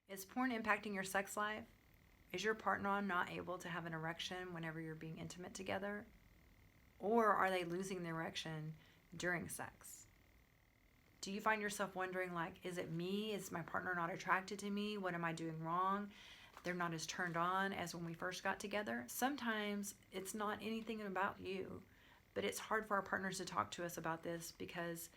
Is porn impacting your sex life? Is your partner not able to have an erection whenever you're being intimate together? Or are they losing the erection during sex? Do you find yourself wondering, like, is it me? Is my partner not attracted to me? What am I doing wrong? They're not as turned on as when we first got together. Sometimes it's not anything about you, but it's hard for our partners to talk to us about this because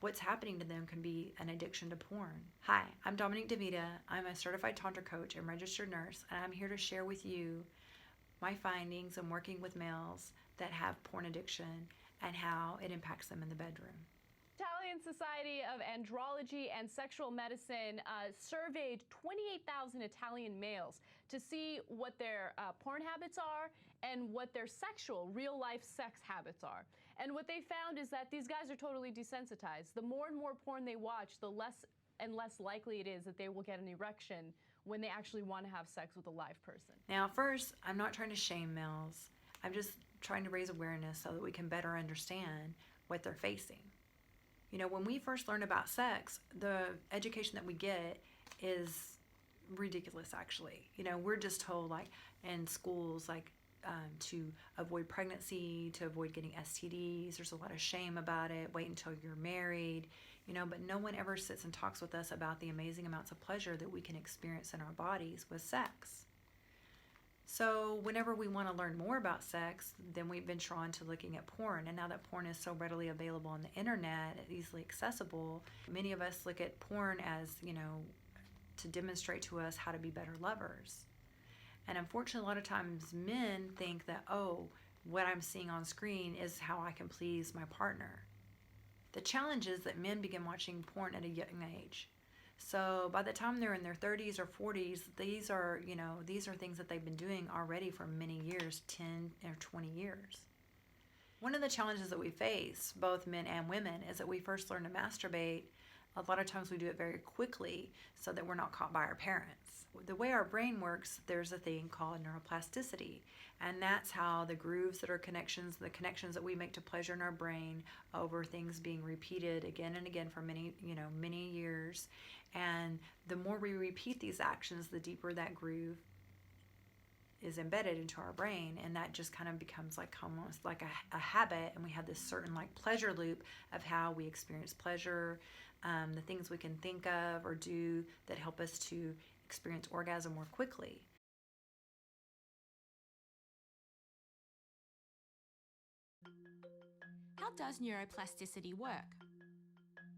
what's happening to them can be an addiction to porn. Hi, I'm Dominique DeVita. I'm a certified Tantra coach and registered nurse, and I'm here to share with you my findings in working with males that have porn addiction and how it impacts them in the bedroom. Italian Society of Andrology and Sexual Medicine surveyed 28,000 Italian males to see what their porn habits are and what their sexual, real-life sex habits are. And what they found is that these guys are totally desensitized. The more and more porn they watch, the less and less likely it is that they will get an erection when they actually want to have sex with a live person. Now, first, I'm not trying to shame males. I'm just trying to raise awareness so that we can better understand what they're facing. You know, when we first learn about sex, the education that we get is ridiculous, actually. You know, we're just told, like, in schools, like, to avoid pregnancy, to avoid getting STDs. There's a lot of shame about it. Wait until you're married, you know, but no one ever sits and talks with us about the amazing amounts of pleasure that we can experience in our bodies with sex. So whenever we want to learn more about sex, then we've been drawn to looking at porn. And now that porn is so readily available on the internet, easily accessible, many of us look at porn as, you know, to demonstrate to us how to be better lovers. And unfortunately, a lot of times men think that, oh, what I'm seeing on screen is how I can please my partner. The challenge is that men begin watching porn at a young age. So by the time they're in their 30s or 40s, these are things that they've been doing already for many years, 10 or 20 years. One of the challenges that we face, both men and women, is that we first learn to masturbate. A lot of times we do it very quickly so that we're not caught by our parents. The way our brain works, there's a thing called neuroplasticity, and that's how the grooves that are connections, the connections that we make to pleasure in our brain over things being repeated again and again for many years. And the more we repeat these actions, the deeper that groove is embedded into our brain, and that just kind of becomes like almost like a habit, and we have this certain like pleasure loop of how we experience pleasure, the things we can think of or do that help us to experience orgasm more quickly. How does neuroplasticity work?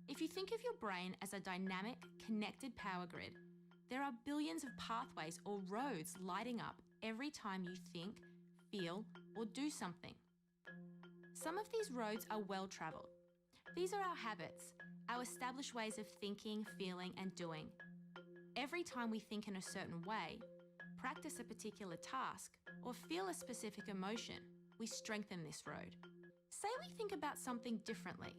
If you think of your brain as a dynamic, connected power grid, there are billions of pathways or roads lighting up every time you think, feel, or do something. Some of these roads are well-traveled. These are our habits, our established ways of thinking, feeling, and doing. Every time we think in a certain way, practice a particular task, or feel a specific emotion, we strengthen this road. Say we think about something differently,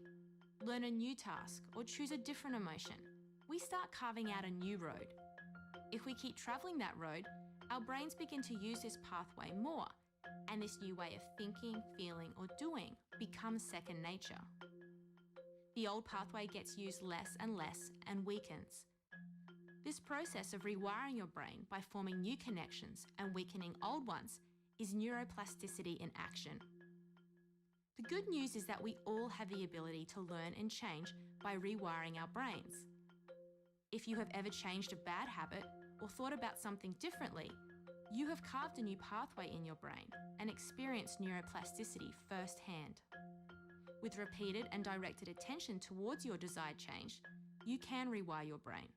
learn a new task, or choose a different emotion. We start carving out a new road. If we keep travelling that road, our brains begin to use this pathway more, and this new way of thinking, feeling, or doing becomes second nature. The old pathway gets used less and less and weakens. This process of rewiring your brain by forming new connections and weakening old ones is neuroplasticity in action. The good news is that we all have the ability to learn and change by rewiring our brains. If you have ever changed a bad habit or thought about something differently, you have carved a new pathway in your brain and experienced neuroplasticity firsthand. With repeated and directed attention towards your desired change, you can rewire your brain.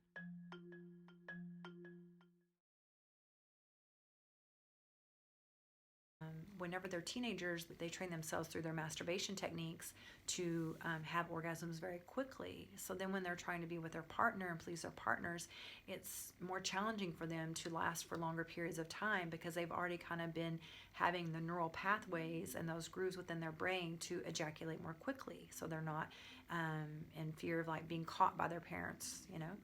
Whenever they're teenagers, they train themselves through their masturbation techniques to have orgasms very quickly. So then when they're trying to be with their partner and please their partners, it's more challenging for them to last for longer periods of time because they've already kind of been having the neural pathways and those grooves within their brain to ejaculate more quickly. So they're not in fear of like being caught by their parents, you know.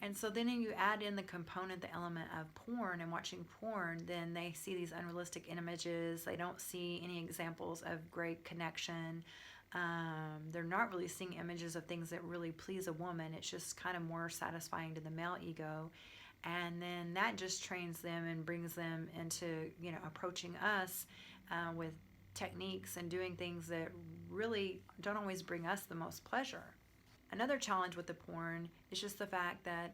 And so then you add in the component, the element of porn and watching porn, then they see these unrealistic images. They don't see any examples of great connection. They're not really seeing images of things that really please a woman. It's just kind of more satisfying to the male ego. And then that just trains them and brings them into, approaching us with techniques and doing things that really don't always bring us the most pleasure. Another challenge with the porn is just the fact that,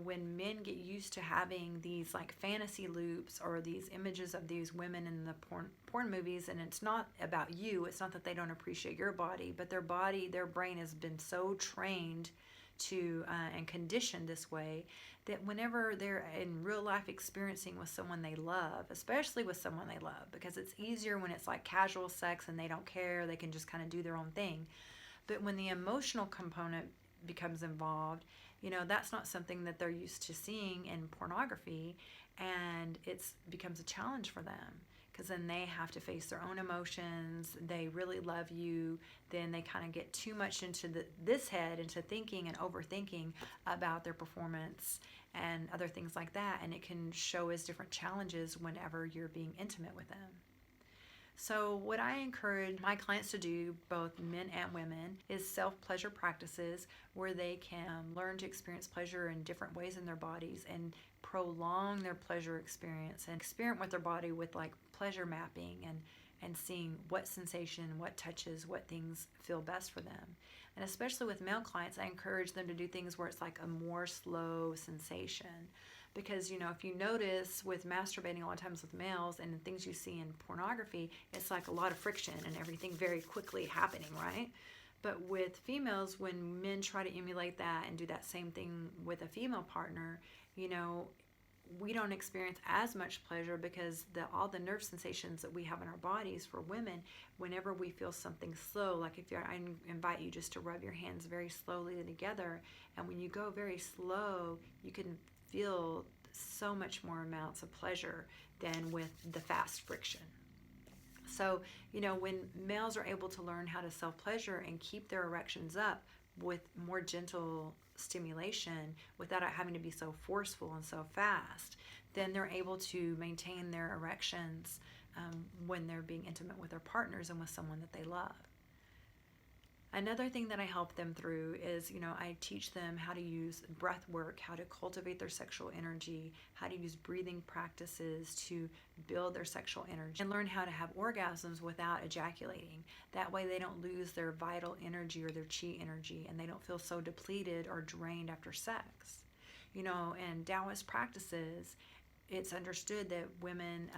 when men get used to having these like fantasy loops or these images of these women in the porn movies, and it's not about you, it's not that they don't appreciate your body, but their brain has been so trained to and conditioned this way that whenever they're in real life experiencing with someone they love, especially with someone they love, because it's easier when it's like casual sex and they don't care, they can just kind of do their own thing. But when the emotional component becomes involved, that's not something that they're used to seeing in pornography, and it becomes a challenge for them because then they have to face their own emotions. They really love you, then they kind of get too much into this head, into thinking and overthinking about their performance and other things like that, and it can show as different challenges whenever you're being intimate with them. So what I encourage my clients to do, both men and women, is self-pleasure practices where they can learn to experience pleasure in different ways in their bodies and prolong their pleasure experience and experiment with their body with like pleasure mapping and seeing what sensation, what touches, what things feel best for them. And especially with male clients, I encourage them to do things where it's like a more slow sensation. Because, if you notice with masturbating a lot of times with males and things you see in pornography, it's like a lot of friction and everything very quickly happening, right? But with females, when men try to emulate that and do that same thing with a female partner, we don't experience as much pleasure because all the nerve sensations that we have in our bodies for women, whenever we feel something slow, like I invite you just to rub your hands very slowly together, and when you go very slow, you can feel so much more amounts of pleasure than with the fast friction. So, when males are able to learn how to self-pleasure and keep their erections up with more gentle stimulation without it having to be so forceful and so fast, then they're able to maintain their erections when they're being intimate with their partners and with someone that they love. Another thing that I help them through is, I teach them how to use breath work, how to cultivate their sexual energy, how to use breathing practices to build their sexual energy, and learn how to have orgasms without ejaculating. That way they don't lose their vital energy or their chi energy, and they don't feel so depleted or drained after sex. In Taoist practices, it's understood that women,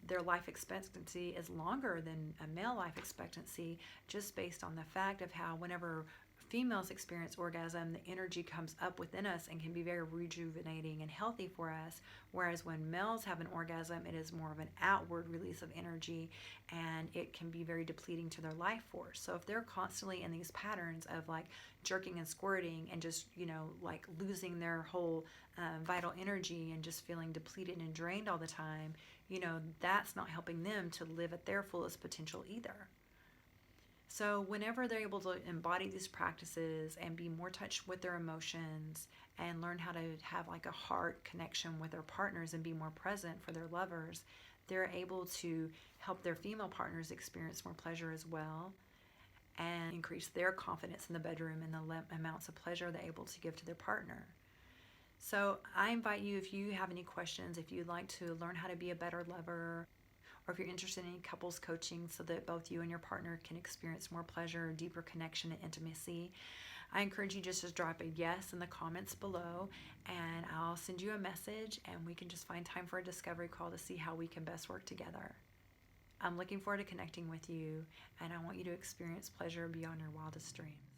their life expectancy is longer than a male life expectancy, just based on the fact of how whenever females experience orgasm, the energy comes up within us and can be very rejuvenating and healthy for us, whereas when males have an orgasm, it is more of an outward release of energy, and it can be very depleting to their life force. So if they're constantly in these patterns of like jerking and squirting and just, like losing their whole vital energy and just feeling depleted and drained all the time, that's not helping them to live at their fullest potential either. So whenever they're able to embody these practices and be more touched with their emotions and learn how to have like a heart connection with their partners and be more present for their lovers, they're able to help their female partners experience more pleasure as well and increase their confidence in the bedroom and the amounts of pleasure they're able to give to their partner. So I invite you, if you have any questions, if you'd like to learn how to be a better lover, or if you're interested in couples coaching so that both you and your partner can experience more pleasure, deeper connection, and intimacy, I encourage you just to drop a yes in the comments below, and I'll send you a message and we can just find time for a discovery call to see how we can best work together. I'm looking forward to connecting with you, and I want you to experience pleasure beyond your wildest dreams.